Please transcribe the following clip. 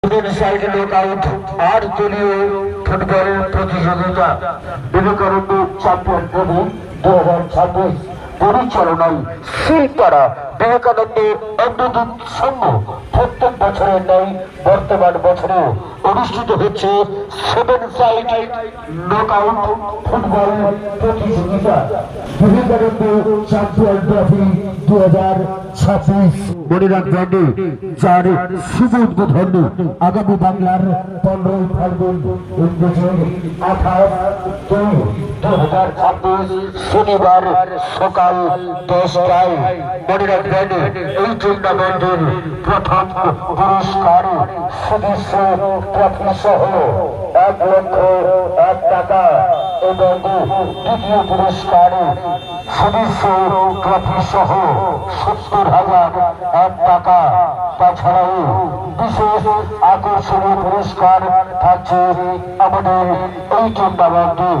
Knockout আর দলীয় ফুটবলের প্রতিযোগিতা বিবেকানন্দ চ্যাম্পিয়ন ট্রফি 2026 পরিচালনায় শিলপাড়া বিবেকানন্দ অন্ধদূত সংঘ প্রত্যেক বছরের ন্যায় বর্তমান বছরে অনুষ্ঠিত হচ্ছে 7 সাইড নকআউট ফুটবল প্রতিযোগিতা বিবেকানন্দ চ্যাম্পিয়ন ট্রফি 2026 মনে রাখবেন যার শুভ উদ্বোধন আগামী বাংলার 15 ফাল্গুন ইংরেজির 28/2/2026 শনিবার সকাল 10টায়। মনে রাখবেন এই টুর্নামেন্টের প্রথম পুরস্কার সদস্য ট্রফি সহ 1,01,000 টাকা এবং দ্বিতীয় পুরস্কার সদস্য ট্রফি সহ 70,000 টাকা। তাছাড়াও বিশেষ আকর্ষণীয় পুরস্কার থাকছে আমাদের এই টুর্নামেন্টে।